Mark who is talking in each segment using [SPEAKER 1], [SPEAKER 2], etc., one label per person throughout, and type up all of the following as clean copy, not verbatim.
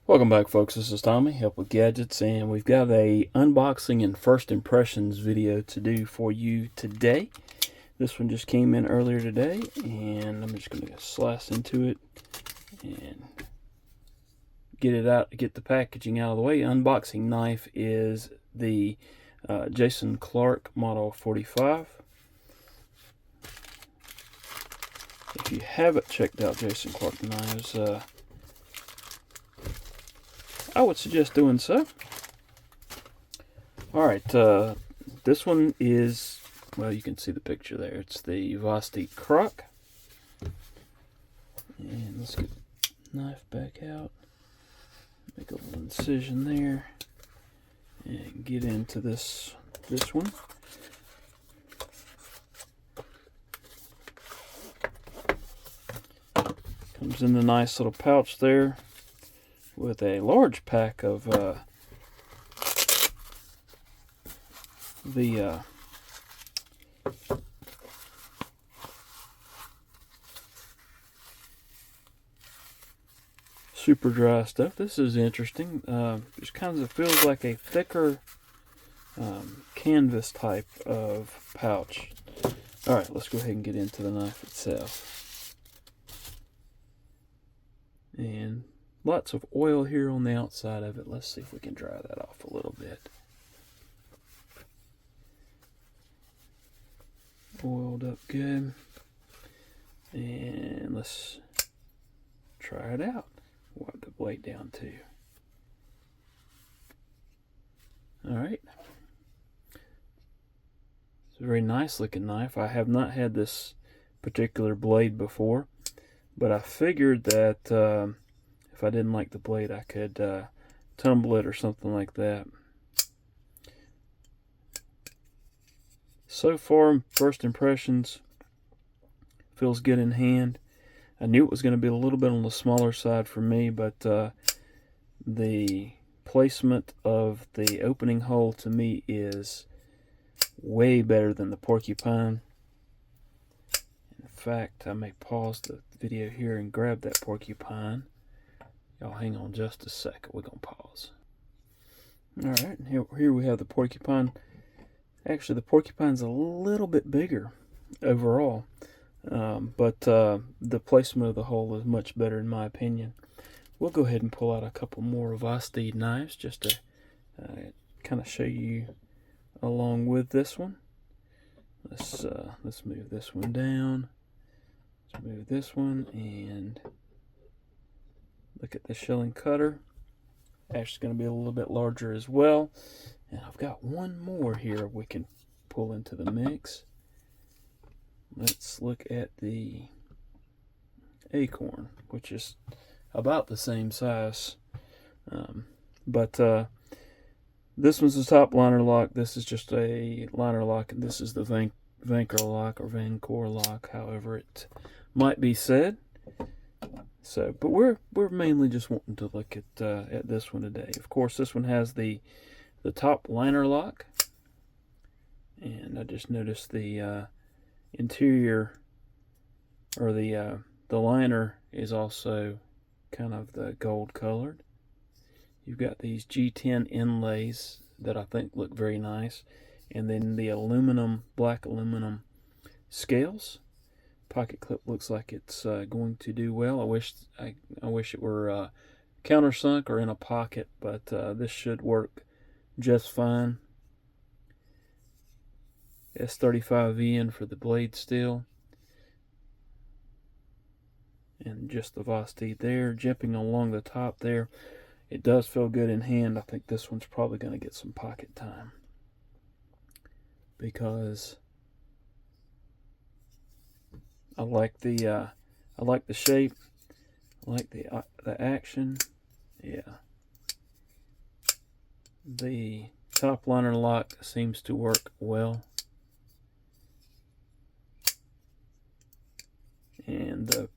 [SPEAKER 1] Welcome back, folks. This is Tommy, Help with Gadgets, and we've got a unboxing and first impressions video to do for you today. This one just came in earlier today, and I'm just going to slice into it and get it out, get the packaging out of the way. Unboxing knife is the Jason Clark Model 45. If you haven't checked out Jason Clark knives, I would suggest doing so. Alright, this one is, well, you can see the picture there. It's the Vosteed Kroc. And let's get the knife back out. Make a little incision there. And get into this one. Comes in a nice little pouch there, with a large pack of the super dry stuff. This is interesting. It kind of feels like a thicker canvas type of pouch. Alright, let's go ahead and get into the knife itself. And lots of oil here on the outside of it. Let's see if we can dry that off a little bit. Oiled up good. And let's try it out. Wipe the blade down too. Alright. It's a very nice looking knife. I have not had this particular blade before, but I figured that if I didn't like the blade, I could tumble it or something like that. So far, first impressions, feels good in hand. I knew it was going to be a little bit on the smaller side for me, but the placement of the opening hole to me is way better than the porcupine. In fact, I may pause the video here and grab that porcupine. Y'all hang on just a second. We're going to pause. Alright, here we have the porcupine. Actually, the porcupine's a little bit bigger overall. But the placement of the hole is much better in my opinion. We'll go ahead and pull out a couple more Vosteed knives just to kind of show you along with this one. Let's move this one down. Let's move this one and look at the shilling cutter. Actually going to be a little bit larger as well. And I've got one more here we can pull into the mix. Let's look at the acorn, which is about the same size. But this one's the top liner lock. This is just a liner lock, and this is the Vancor lock or Vancor lock, however it might be said. So, but we're mainly just wanting to look at this one today. Of course, this one has the top liner lock, and I just noticed the interior, or the liner is also kind of the gold colored. You've got these G10 inlays that I think look very nice, and then the black aluminum scales. Pocket clip looks like it's going to do well. I wish it were countersunk or in a pocket, but this should work just fine. S35VN for the blade steel, and just the Vosteed there. Jimping along the top there, it does feel good in hand. I think this one's probably going to get some pocket time because I like the shape. I like the action. Yeah. The top liner lock seems to work well. And the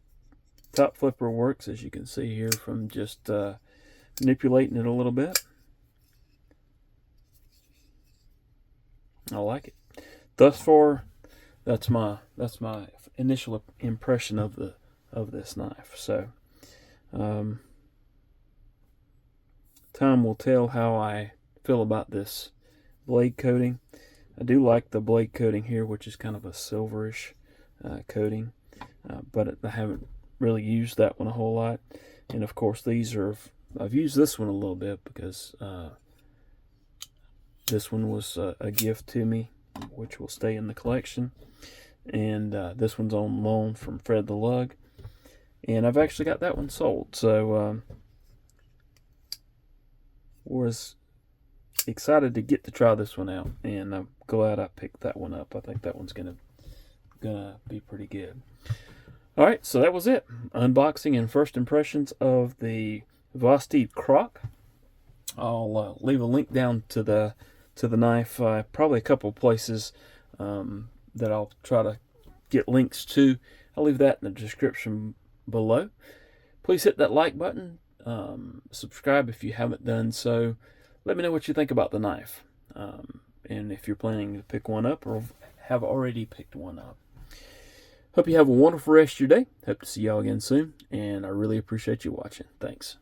[SPEAKER 1] top flipper works, as you can see here, from just manipulating it a little bit. I like it. Thus far, that's my initial impression of this knife. So time will tell how I feel about this blade coating. I do like the blade coating here, which is kind of a silverish coating, but I haven't really used that one a whole lot. And of course, I've used this one a little bit because this one was a gift to me, which will stay in the collection. And this one's on loan from Fred the Lug, and I've actually got that one sold. So was excited to get to try this one out, and I'm glad I picked that one up. I think that one's gonna be pretty good. All right, so that was it. Unboxing and first impressions of the Vosteed Kroc. I'll leave a link down to the knife, probably a couple places that I'll try to get links to. I'll leave that in the description below. Please hit that like button. Subscribe if you haven't done so. Let me know what you think about the knife, and if you're planning to pick one up or have already picked one up. Hope you have a wonderful rest of your day. Hope to see y'all again soon, and I really appreciate you watching. Thanks.